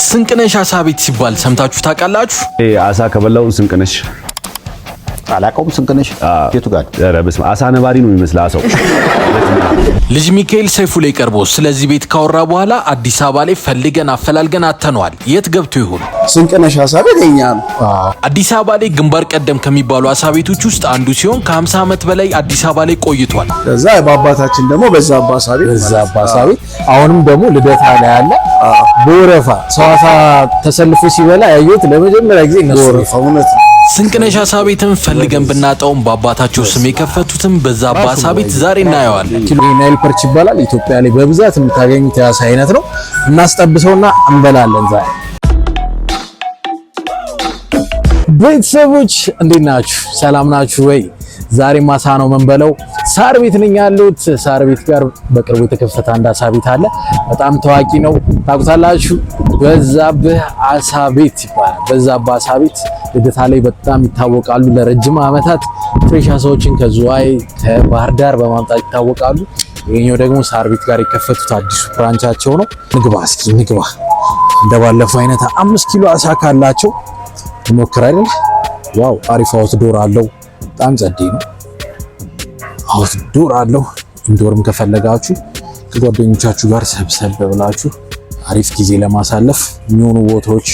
ስንቅነሽ አሳ ቤት ሲባል ሰምታችሁ ታውቃላችሁ? አሳ ከበላው ስንቅነሽ አላቀውም። ስንቅነሽ የቱ ጋር? ኧረ በስመ አሳ ነባሪ ነው የሚመስለው አሳው። ልጅ ሚካኤል ሰይፉ ላይ ቀርቦ ስለዚህ ቤት ካወራ በኋላ አዲስ አበባ ላይ ፈልገን አፈላልገን አተነዋል። የት ገብቶ ይሆን? ስንቅነሽ አሳ ቤት የኛ ነው። አዲስ አበባ ላይ ግንባር ቀደም ከሚባሉ አሳ ቤቶች ውስጥ አንዱ ሲሆን ከ50 ዓመት በላይ አዲስ አበባ ላይ ቆይቷል። ከዛ በአባታችን ደግሞ በዛብህ አሳ ቤት አሁንም ደግሞ ልደታ ላይ ያለ በወረፋ ሰው አሳ ተሰልፎ ሲበላ ያየሁት ለመጀመሪያ ጊዜ እነሱ እውነት ነው። ስንቅነሽ አሳ ቤትን ፈልገን ብናጣውም በአባታቸው ስም የከፈቱትም በዛብህ አሳ ቤት ዛሬ እናየዋለን። ናይል ፐርች ይባላል። ኢትዮጵያ ላይ በብዛት የምታገኙት የአሳ አይነት ነው። እናስጠብሰውና እንበላለን ዛሬ። ቤተሰቦች እንዴት ናችሁ? ሰላም ናችሁ ወይ? ዛሬ ማሳ ነው መንበለው። ሳር ቤት ነኝ ያለሁት። ሳር ቤት ጋር በቅርቡ የተከፈተ አንድ አሳ ቤት አለ። በጣም ታዋቂ ነው፣ ታውቁታላችሁ። በዛብህ አሳ ቤት ይባላል። በዛብህ አሳ ቤት ልደታ ላይ በጣም ይታወቃሉ። ለረጅም ዓመታት ፍሬሽ አሳዎችን ከዝዋይ ከባህር ዳር በማምጣት ይታወቃሉ። ይሄኛው ደግሞ ሳር ቤት ጋር የከፈቱት አዲሱ ብራንቻቸው ነው። ንግባ እስኪ ንግባ። እንደባለፈው አይነት 5 ኪሎ አሳ ካላቸው ሞክር አይደል? ዋው አሪፍ አውትዶር አለው። በጣም ጸዴ ነው። አውትዶር አለው። ኢንዶርም ከፈለጋችሁ ከጓደኞቻችሁ ጋር ሰብሰብ ብላችሁ አሪፍ ጊዜ ለማሳለፍ የሚሆኑ ቦታዎች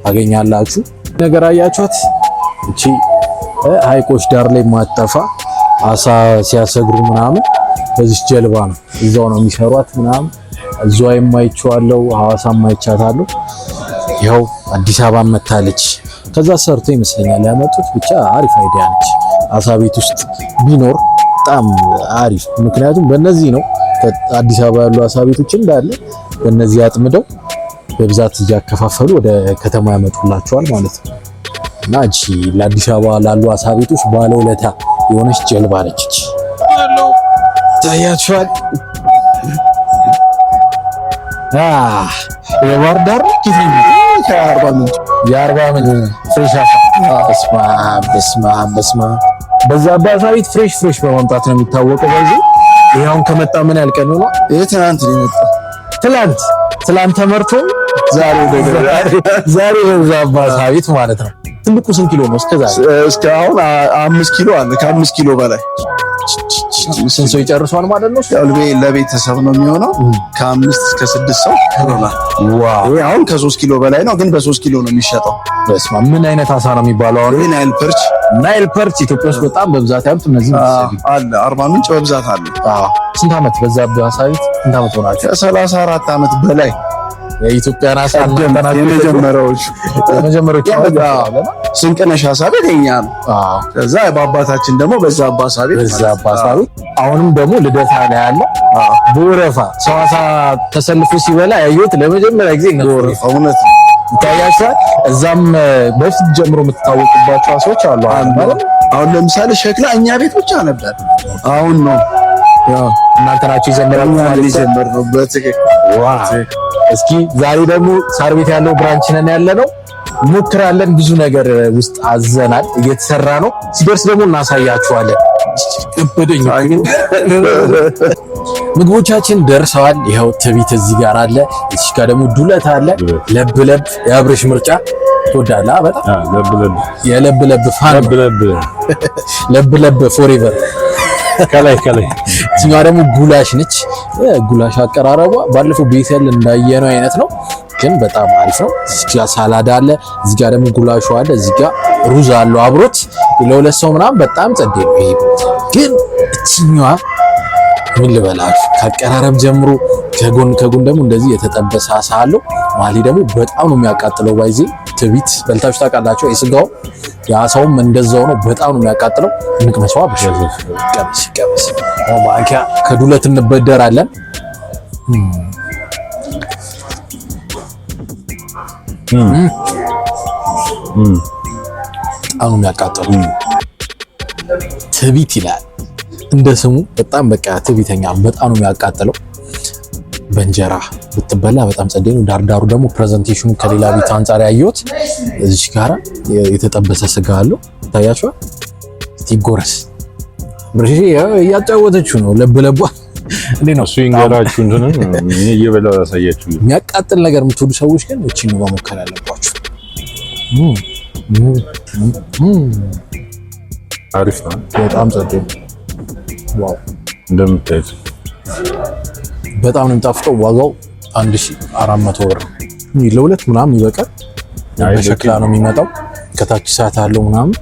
ታገኛላችሁ። ነገር አያችኋት? እቺ ሀይቆች ዳር ላይ ማጠፋ አሳ ሲያሰግሩ ምናምን በዚህ ጀልባ ነው እዛው ነው የሚሰሯት ምናምን። እዛው የማይቻለው ሐዋሳ የማይቻታለው ይኸው አዲስ አበባ መታለች። ከዛ ሰርቶ ይመስለኛል ያመጡት። ብቻ አሪፍ አይዲያ ነች። አሳ ቤት ውስጥ ቢኖር በጣም አሪፍ። ምክንያቱም በእነዚህ ነው አዲስ አበባ ያሉ አሳ ቤቶች እንዳለ በእነዚህ አጥምደው በብዛት እያከፋፈሉ ወደ ከተማ ያመጡላቸዋል ማለት ነው። እና እቺ ለአዲስ አበባ ላሉ አሳ ቤቶች ባለውለታ የሆነች ጀልባ ነች። እቺ ታያችኋል። የባህር ዳር የአርባ ምንጭ ፍሬሽ አሳ በስማ በዛብህ አሳ ቤት ፍሬሽ በማምጣት ነው የሚታወቀው። በዚህ ይሄውን ከመጣ ምን ያልቀን ነው? ይሄ ትናንት ነው የመጣው። ትላንት ተመርቶ ዛሬ በዛብህ አሳ ቤት ማለት ነው። ትልቁ ስንት ኪሎ ነው እስከ አሁን? 5 ኪሎ አለ። ከ5 ኪሎ በላይ ስንት ሰው ይጨርሷል ማለት ነው? ያው ለቤተሰብ ነው የሚሆነው። ከ5 እስከ 6 ሰው ይሆናል። ዋው! ይሄ አሁን ከ3 ኪሎ በላይ ነው፣ ግን በ3 ኪሎ ነው የሚሸጠው። በስማ ምን አይነት አሳ ነው የሚባለው? አሁን ናይል ፐርች ኢትዮጵያ ውስጥ በጣም በብዛት ያሉት እነዚህ አለ። አርባ ምንጭ በብዛት አለ። ስንት ዓመት በዛብህ አሳ ቤት ስንት ዓመት ሆናችሁ? ከ34 ዓመት በላይ የኢትዮጵያን አሳ የመጀመሪያዎቹ ስንቅነሽ አሳ ቤት የኛ ነው። ከዛ በአባታችን ደግሞ በዛብህ አሳ ቤት አሁንም ደግሞ ልደታ ላይ ያለ በወረፋ ሰው አሳ ተሰልፎ ሲበላ ያየሁት ለመጀመሪያ ጊዜ ነው። እውነት ነው። ይታያችኋል። እዛም በፊት ጀምሮ የምትታወቁባቸው አሳዎች አሉ። አሁን ለምሳሌ ሸክላ እኛ ቤት ብቻ ነበር። አሁን ነው እናንተ ናችሁ የጀመርነው። በትክክል። እስኪ ዛሬ ደግሞ ሳር ቤት ያለው ብራንች ነን ያለነው። ሞክራለን። ብዙ ነገር ውስጥ አዘናል፣ እየተሰራ ነው። ሲደርስ ደግሞ እናሳያችኋለን። ምግቦቻችን ደርሰዋል። ይኸው ትቢት እዚህ ጋር አለ። እዚህ ጋር ደግሞ ዱለት አለ። ለብለብ የአብርሽ ምርጫ ትወዳለህ? በጣም የለብለብ ፋን ለብለብ ፎሬቨር። ከላይ እዚህኛ ደግሞ ጉላሽ ነች። ጉላሽ አቀራረቧ ባለፈው ቤተል እንዳየነው አይነት ነው፣ ግን በጣም አሪፍ ነው። እዚህ ጋር ሳላዳ አለ። እዚህ ጋር ደግሞ ጉላሹ አለ። እዚህ ጋር ሩዝ አለው አብሮት። ለሁለት ሰው ምናምን በጣም ጸዴ ነው። ይሄ ግን እቺኛዋ ምን ልበላችሁ፣ ከአቀራረብ ጀምሮ ከጎን ደግሞ እንደዚህ የተጠበሰ አሳ አለው። ማሊ ደግሞ በጣም ነው የሚያቃጥለው። ባይዚ ትቢት በልታችሁ ታውቃላችሁ? የስጋው የአሳውም እንደዛው ነው። በጣም ነው የሚያቃጥለው። እንቅመሰዋ ቀምስ ማንኪያ ከዱለት እንበደራለን። አሁን የሚያቃጥለው ትቢት ይላል እንደ ስሙ። በጣም በቃ ትቢተኛ በጣም ነው የሚያቃጥለው። በእንጀራ ብትበላ በጣም ጸዴ ነው። ዳርዳሩ ደግሞ ፕሬዘንቴሽኑ ከሌላ ቤት አንፃር ያየሁት እዚህ ጋር የተጠበሰ ስጋ አለው። ታያችኋል። እስቲ ጎረስ ብርሽ እያጫወተችው ነው። ለብለቧ እንዴ ነው እሱ ይንገራችሁ እንትንም እኔ እየበላሁ ያሳያችሁ። የሚያቃጥል ነገር የምትወዱ ሰዎች ግን እቺ ነው መሞከር ያለባችሁ። አሪፍ ነው በጣም ጸዴ። ዋው እንደምታዩት በጣም ነው የሚጣፍጠው። ዋጋው 1400 ብር ለሁለት ምናምን ይበቃል። በሸክላ ነው የሚመጣው። ከታች እሳት አለው ምናምን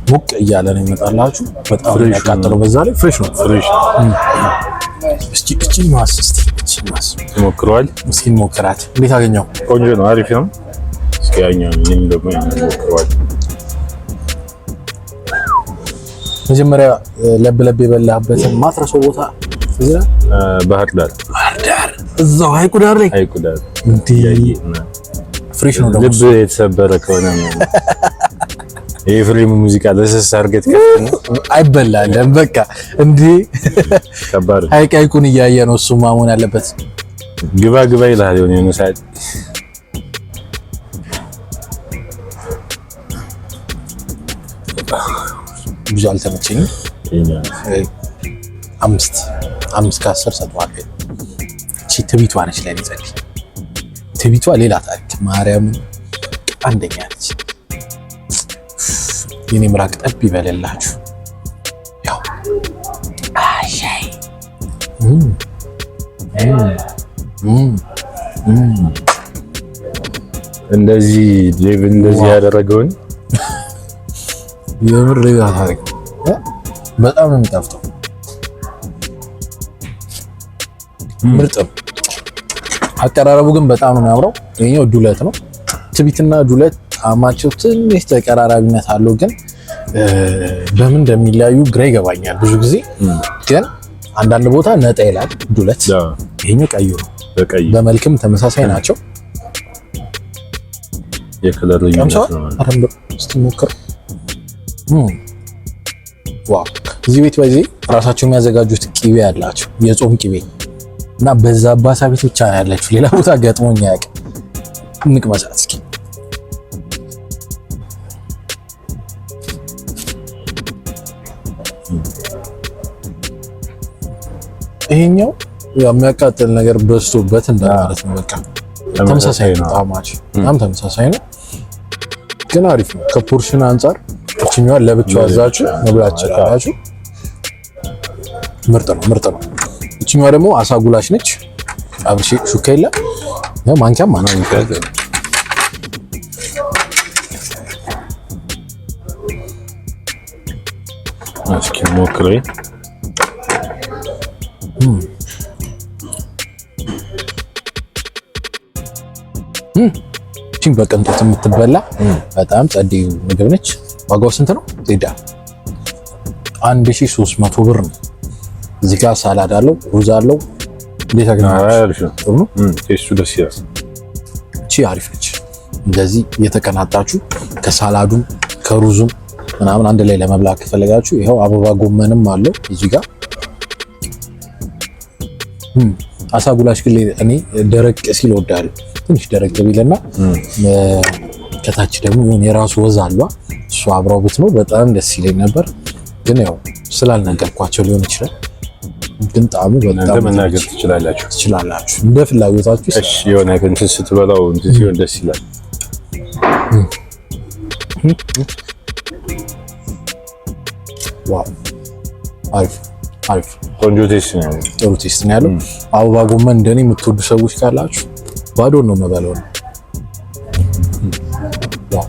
ሙቅ እያለ ነው ይመጣላችሁ። በጣም ነው የሚያቃጥለው። በዛ ላይ ፍሬሽ ነው። እስኪ ማስ ሞክረዋል። እስኪ ሞክራት። እንዴት አገኘው? ቆንጆ ነው፣ አሪፍ ነው። እስኪ ያኛው እኔም ደግሞ ሞክረዋል። መጀመሪያ ለብ የበላህበትን ማትረሰው ቦታ እዚህ ባህር ዳር እዛው ሀይቁ ዳር ላይ እንዴ ፍሬሽ ነው። ልብ የተሰበረ ከሆነ የኤፍሬም ሙዚቃ ለሰስ አርገት ከፍተኛ አይበላለም። በቃ እንዴ ከባድ ሀይቁን እያየ ነው እሱ ማሞን ያለበት። ግባ ይላል የሆነ ሰዓት ብዙ አልተመቸኝም። 5 ከ10 ሰጥቷል። እቺ ትቢቷ ነች ላይ ጸልይ። ትቢቷ ሌላ ታሪክ ማርያም አንደኛ ነች። የኔ ምራቅ ጠብ ይበለላችሁ። ያው አሻይ እንደዚህ ሌቭ እንደዚህ ያደረገውን የምር ሌላ ታሪክ በጣም ነው የሚጣፍጠው። ምርጥ አቀራረቡ ግን በጣም ነው የሚያምረው። ይሄኛው ዱለት ነው። ትቢትና ዱለት ጣዕማቸው ትንሽ ተቀራራቢነት አለው፣ ግን በምን እንደሚለያዩ ግራ ይገባኛል ብዙ ጊዜ። ግን አንዳንድ ቦታ ነጣ ይላል ዱለት፣ ይሄኛው ቀዩ ነው። በመልክም ተመሳሳይ ናቸው። የከለር ልዩነት ነው። እስቲ ሞክር። ዋው! እዚህ ቤት ባይዜ ራሳቸው የሚያዘጋጁት ቂቤ ያላቸው የጾም ቂቤ እና በዛ አባሳ ቤት ብቻ ያለችው ሌላ ቦታ ገጥሞኝ አያውቅም። እንቅመሳት እስኪ። ይሄኛው የሚያቃጥል ነገር በዝቶበት እንደማለት ነው። በቃ ተመሳሳይ ነው ጣዕማቸው፣ በጣም ተመሳሳይ ነው፣ ግን አሪፍ ነው። ከፖርሽን አንጻር እችኛዋን ለብቻው አዛችሁ መብላት ትችላላችሁ። ምርጥ ነው። እችኛዋ ደግሞ አሳ ጉላሽ ነች። አብርሽ ሹካ የለ ነው ማንኪያም ማናም ይፈልጋል። እስኪ ሞክረኝ። እቺን በቅንጦት የምትበላ በጣም ጸዴ ምግብ ነች። ዋጋው ስንት ነው? ዜዳ 1300 ብር ነው። እዚህ ጋር ሳላድ አለው፣ ሩዝ አለው። እንዴት አገኛችሁ? ቴስቱ ደስ ይላል። እቺ አሪፍ ነች። እንደዚህ እየተቀናጣችሁ ከሳላዱም ከሩዙም ምናምን አንድ ላይ ለመብላት ከፈለጋችሁ ይኸው አበባ ጎመንም አለው እዚህ ጋር። አሳ ጉላሽ ግን እኔ ደረቅ ሲል እወዳለሁ። ትንሽ ደረቅ ቢልና ከታች ደግሞ የራሱ ወዝ አለው። እሱ አብራው ብትኖር በጣም ደስ ይለኝ ነበር፣ ግን ያው ስላልነገርኳቸው ሊሆን ይችላል። ግን ጣዕሙ በጣም መናገር ትችላላችሁ እንደ ፍላጎታችሁ። እሺ የሆነ እንትን ስትበላው እንትን ሲሆን ደስ ይላል። ዋው አሪፍ ቆንጆ ቴስት ነው ያለው። ጥሩ ቴስት ነው ያለው። አበባ ጎመን እንደኔ የምትወዱ ሰዎች ካላችሁ ባዶ ነው መበለው ነው። ዋው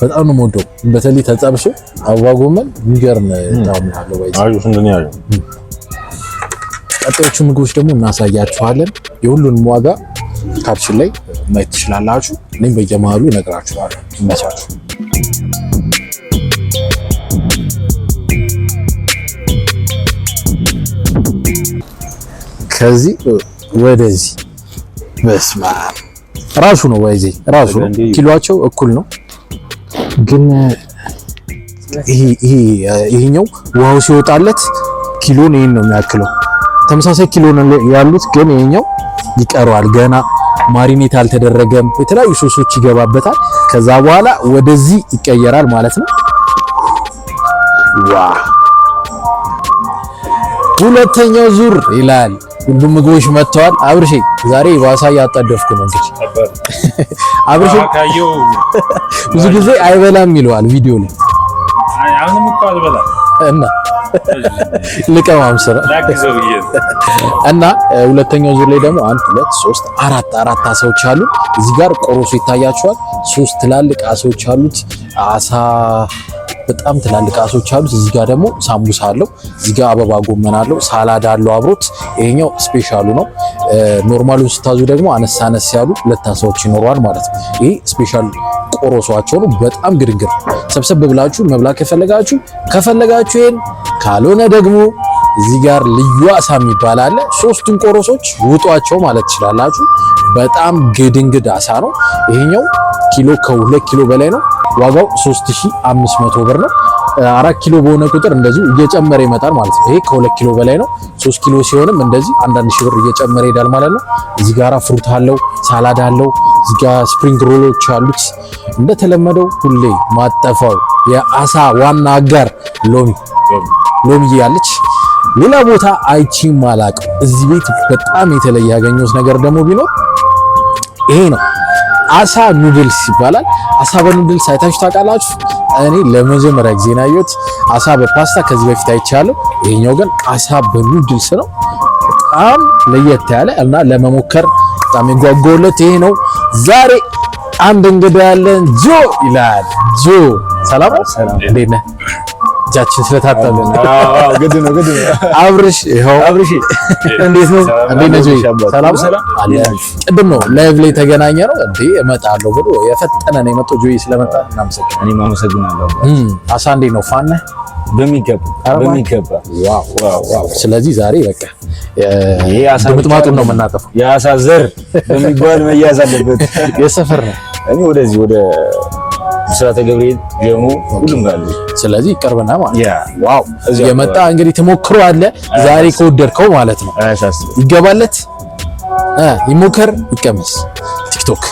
በጣም ነው የምወደው። በተለይ ተጠብሶ አበባ ጎመን የሚገርም ጣዕም አለው። አሪፍ እንደኔ ያለው። ቀጣዮቹ ምግቦች ደግሞ እናሳያችኋለን። የሁሉንም ዋጋ ካፕሽን ላይ ማየት ትችላላችሁ። እኔም በየመሃሉ እነግራችኋለሁ። ይመቻችሁ። ከዚህ ወደዚህ በስማ ራሱ ነው ወይዚህ ራሱ ነው። ኪሎአቸው እኩል ነው፣ ግን ይሄኛው ውሃው ሲወጣለት ኪሎን ይሄን ነው የሚያክለው። ተመሳሳይ ኪሎ ነው ያሉት፣ ግን ይሄኛው ይቀረዋል። ገና ማሪኔት አልተደረገም። የተለያዩ ሶሶች ይገባበታል። ከዛ በኋላ ወደዚህ ይቀየራል ማለት ነው። ዋው ሁለተኛው ዙር ይላል። ሁሉም ምግቦች መጥተዋል። አብርሽ ዛሬ ባሳ ያጣደፍኩ ነው እንግዲህ አብርሽ ብዙ ጊዜ አይበላም ይለዋል ቪዲዮ ላይ አሁንም እኮ አልበላም እና ልቀማም ስራ እና ሁለተኛው ዙር ላይ ደግሞ 1 2 3 4 አሳዎች አሉ። እዚህ ጋር ቆሮሶ ይታያቸዋል። 3 ትላልቅ አሳዎች አሉት። አሳ በጣም ትላልቅ አሳዎች አሉት። እዚህ ጋር ደግሞ ሳምቡሳ አለው። እዚህ ጋር አበባ ጎመን አለው። ሳላድ አለው አብሮት። ይሄኛው ስፔሻሉ ነው። ኖርማሉን ስታዙ ደግሞ አነስ ያሉ 2 አሳዎች ይኖረዋል ማለት ነው። ይሄ ስፔሻል ቆሮሷቸው ነው። በጣም ግርግር ሰብሰብ ብላችሁ መብላት ከፈለጋችሁ ይሄን ካልሆነ ደግሞ እዚህ ጋር ልዩ አሳ የሚባል አለ። 3ቱን ቆሮሶች ውጧቸው ማለት ትችላላችሁ። በጣም ግድንግድ አሳ ነው። ይሄኛው ኪሎ ከ2 ኪሎ በላይ ነው። ዋጋው 3500 ብር ነው። 4 ኪሎ በሆነ ቁጥር እንደዚህ እየጨመረ ይመጣል ማለት ነው። ይሄ ከ2 ኪሎ በላይ ነው። 3 ኪሎ ሲሆንም እንደዚህ አንዳንድ ሺህ ብር እየጨመረ ይሄዳል ማለት ነው። እዚህ ጋር ፍሩት አለው፣ ሳላድ አለው። እዚህ ጋር ስፕሪንግ ሮሎች አሉት። እንደተለመደው ሁሌ ማጠፋው የአሳ ዋና አጋር ሎሚ ያለች ሌላ ቦታ አይቺም አላውቅም። እዚህ ቤት በጣም የተለየ ያገኘሁት ነገር ደግሞ ቢኖር ይሄ ነው። አሳ ኑድልስ ይባላል። አሳ በኑድልስ አይታችሁ ታውቃላችሁ? እኔ ለመጀመሪያ ጊዜ ነው ያየሁት። አሳ በፓስታ ከዚህ በፊት አይቻለሁ። ይሄኛው ግን አሳ በኑድልስ ነው። በጣም ለየት ያለ እና ለመሞከር በጣም የጓጓሁለት ይሄ ነው። ዛሬ አንድ እንግዳ ያለን ጆ ይላል። ጆ ሰላም እንዴት ነህ? እጃችን ስለታጠብን ግድ ነው አብርሽ ይኸው አብርሽ እንዴት ነው? እንዴት ነህ ጆይ? ሰላም አለ። ቅድም ነው ላይቭ ላይ ተገናኘ ነው እንዴ እመጣለሁ ብሎ የፈጠነ ነው የመጣው። ጆይ ስለመጣ እናመሰግናለን። እኔም አመሰግናለሁ። አሳ እንዴት ነው? ፋን ነህ? በሚገባ ዋው። ስለዚህ ዛሬ በቃ ይሄ አሳ ምጥማጡን ነው የምናጠፋው። የአሳ ዘር በሚባል መያዝ አለበት። የሰፈር ነው። እኔ ወደዚህ ወደ ብስራተ ገብርኤል ጀሙ ሁሉም ጋር ስለዚህ ይቀርበና ማለት ዋው የመጣ እንግዲህ ተሞክሮ አለ ዛሬ ከወደድከው ማለት ነው። ይገባለት ይሞከር ይቀመስ ቲክቶክ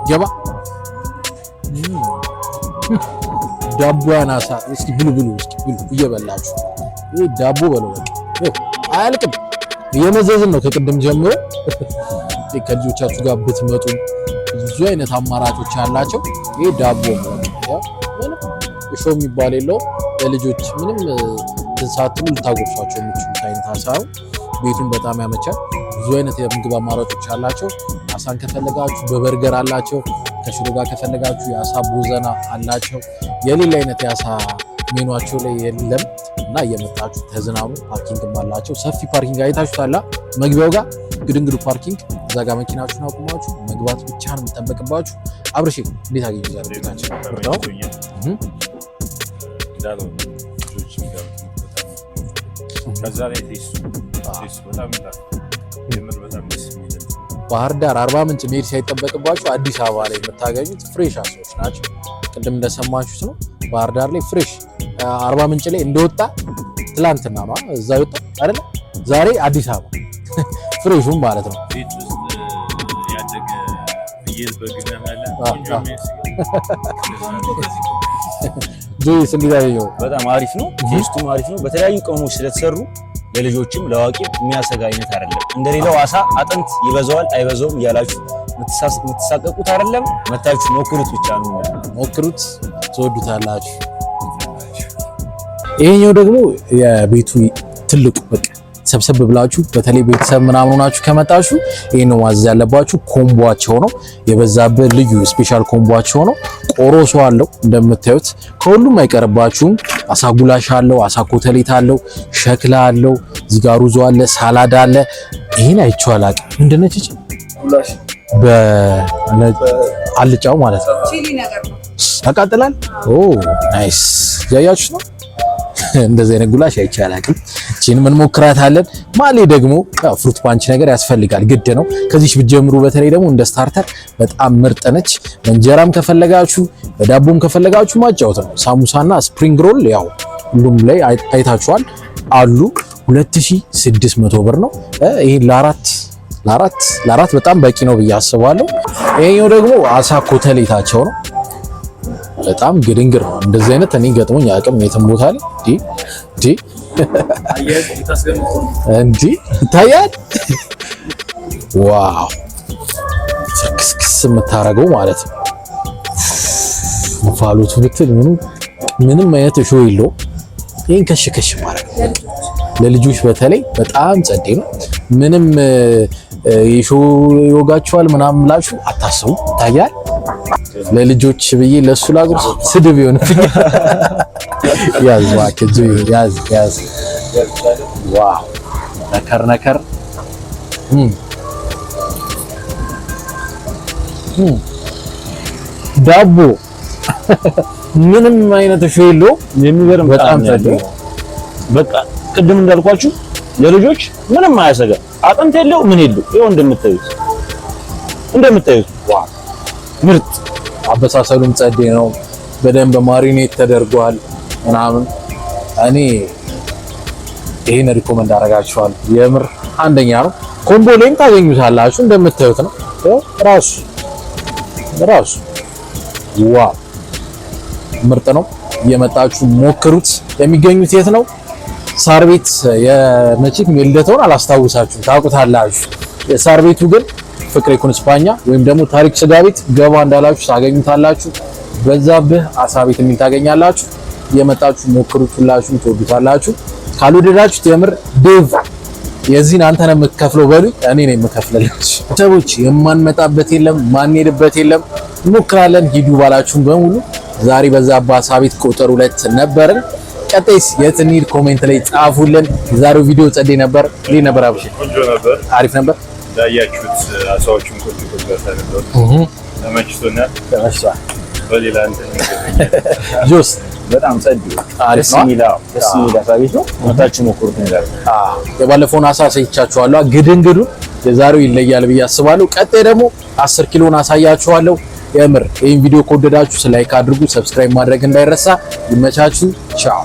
ገባ ዳቦ አናሳ እስኪ ብሉ እየበላችሁ ይሄ ዳቦ በለው አያልቅም። የመዘዝን ነው ከቅድም ጀምሮ ከልጆቻችሁ ጋር ብትመጡ ብዙ አይነት አማራጮች ያላቸው ይሄ ዳቦ ነው። ምንም እሾ የሚባል የለው ለልጆች ምንም ትንሳትሉ ልታጎርሷቸው የምትችሉት አይነት ሀሳብ ቤቱን በጣም ያመቻል። ብዙ አይነት የምግብ አማራጮች አላቸው። አሳን ከፈለጋችሁ በበርገር አላቸው። ከሽሮ ጋር ከፈለጋችሁ የአሳ ቦዘና አላቸው። የሌላ አይነት የአሳ ሜኗቸው ላይ የለም እና እየመጣችሁ ተዝናኑ። ፓርኪንግም አላቸው፣ ሰፊ ፓርኪንግ አይታችሁታላ። መግቢያው ጋር ግድንግዱ ፓርኪንግ፣ እዛ ጋር መኪናችሁን አቁማችሁ መግባት ብቻ ነው የሚጠበቅባችሁ። አብርሽ እንዴት አገኘ ዛሬ ቤታችን? ብርዳው ባህር ዳር አርባ ምንጭ መሄድ ሳይጠበቅባችሁ አዲስ አበባ ላይ የምታገኙት ፍሬሽ አሳዎች ናቸው። ቅድም እንደሰማችሁት ነው። ባህር ዳር ላይ ፍሬሽ፣ አርባ ምንጭ ላይ እንደወጣ ትላንትና ነው እዛ ወጣ አይደል? ዛሬ አዲስ አበባ ፍሬሹም ማለት ነው። ጆይስ እንዴት አየኸው? በጣም አሪፍ ነው። ቴስቱም አሪፍ ነው። በተለያዩ ቅመሞች ስለተሰሩ ለልጆችም ለአዋቂም የሚያሰጋ አይነት አይደለም። እንደሌላው አሳ አጥንት ይበዛዋል አይበዛውም እያላችሁ የምትሳቀቁት አይደለም። መታችሁ ሞክሩት፣ ብቻ ነው ሞክሩት፣ ትወዱታላችሁ። ይሄኛው ደግሞ የቤቱ ትልቁ በቃ ሰብሰብ ብላችሁ በተለይ ቤተሰብ ምናምን ሆናችሁ ከመጣችሁ ይሄን ነው ማዘዝ ያለባችሁ። ኮምቦአቸው ነው የበዛበት ልዩ ስፔሻል ኮምቦአቸው ነው። ቆሮሶ አለው እንደምታዩት፣ ከሁሉም አይቀርባችሁም። አሳ ጉላሽ አለው፣ አሳ ኮተሌት አለው፣ ሸክላ አለው፣ እዚህ ጋር ሩዞ አለ፣ ሳላድ አለ። ይሄን አይቼው አላውቅም። ምንድን ነች እቺ? ጉላሽ በአልጫው ማለት ነው። ቺሊ ነገር ነው። ያቃጥላል። ኦ ናይስ። ያያችሁ ነው። እንደዚህ አይነት ጉላሽ አይቼ አላውቅም። እቺን ምን ሞክራታለን። ማሌ ደግሞ ፍሩት ፓንች ነገር ያስፈልጋል፣ ግድ ነው። ከዚህች ብትጀምሩ በተለይ ደግሞ እንደ ስታርተር በጣም ምርጥ ነች። በእንጀራም ከፈለጋችሁ በዳቦም ከፈለጋችሁ ማጫወት ነው። ሳሙሳና ስፕሪንግ ሮል ያው ሁሉም ላይ አይታችኋል አሉ። 2600 ብር ነው። ይሄ ለአራት በጣም በቂ ነው ብዬ አስባለሁ። ይሄኛው ደግሞ አሳ ኮተሌታቸው ነው። በጣም ግድንግር ነው። እንደዚህ አይነት እኔ ገጥሞኝ አያውቅም የትም ቦታ ላይ ይታያል። ዋው ክስክስ የምታረገው ማለት ነው። እንፋሎቱ ብትል ምንም አይነት እሾህ የለው። ይህን ከሽ ማድረግ ለልጆች በተለይ በጣም ጸዴ ነው። ምንም እሾህ ይወጋቸዋል ምናምን ብላችሁ አታስቡ። ይታያል። ለልጆች ብዬ ለሱ ላጉርስ ስድብ ይሆንብኝ። ያዝ ዋከጁ ያዝ ዋው ነከር ዳቦ ምንም አይነት እሾህ የለውም። የሚገርም በጣም ጸዴ። በቃ ቅድም እንዳልኳችሁ ለልጆች ምንም አያሰጋ። አጥንት የለው ምን የለው። ይኸው እንደምታዩት ዋው ምርጥ። አበሳሰሉም ጸዴ ነው። በደንብ ማሪኔት ተደርጓል ምናምን። እኔ ይሄን ሪኮመንድ አደርጋችኋለሁ። የምር አንደኛ ነው። ኮምቦ ላይም ታገኙታላችሁ እንደምታዩት ነው። ራሱ ዋው ምርጥ ነው። እየመጣችሁ ሞክሩት። የሚገኙት የት ነው? ሳር ቤት። የመቼም የልደታውን አላስታውሳችሁም፣ ታውቁታላችሁ። የሳር ቤቱ ግን ፍቅሬ ኩንስፓኛ ወይም ደግሞ ታሪክ ስጋ ቤት ገባ እንዳላችሁ ታገኙታላችሁ። በዛብህ አሳ ቤት የሚል ታገኛላችሁ። የመጣችሁ ሞክሩት፣ ሁላችሁም ትወዱታላችሁ። ካልወደዳችሁት የምር ዴቭ የዚህን አንተ ነው የምትከፍለው በሉ፣ እኔ ነኝ የምከፍልላችሁ። ሰዎች የማንመጣበት የለም ማንሄድበት የለም፣ እንሞክራለን። ሂዱ ባላችሁን በሙሉ ዛሬ በዛብህ አሳ ቤት ቁጥር 2 ነበርን። ቀጣይስ የት እንሂድ ኮሜንት ላይ ጻፉልን። የዛሬው ቪዲዮ ጸዴ ነበር። እንዴት ነበር አብሽ? ቆንጆ ነበር፣ አሪፍ ነበር። ዳያችሁት አሳዎቹን ቆንጆ ነበር። ተመችቶናል። በሌላ እንትን ጆስ በጣም ጸዴ አሪፍ ነው። ደስ የሚል አሳ ቤት ነው። መታችሁ ሞክሩት እንላለን። የባለፈውን አሳ አሳይቻችኋለሁ። ግድንግዱ የዛሬው ይለያል ብዬ አስባለሁ። ቀጣይ ደግሞ 10 ኪሎን አሳያችኋለሁ። የምር ይህን ቪዲዮ ከወደዳችሁ ላይክ አድርጉ፣ ሰብስክራይብ ማድረግ እንዳይረሳ። ይመቻችሁ። ቻው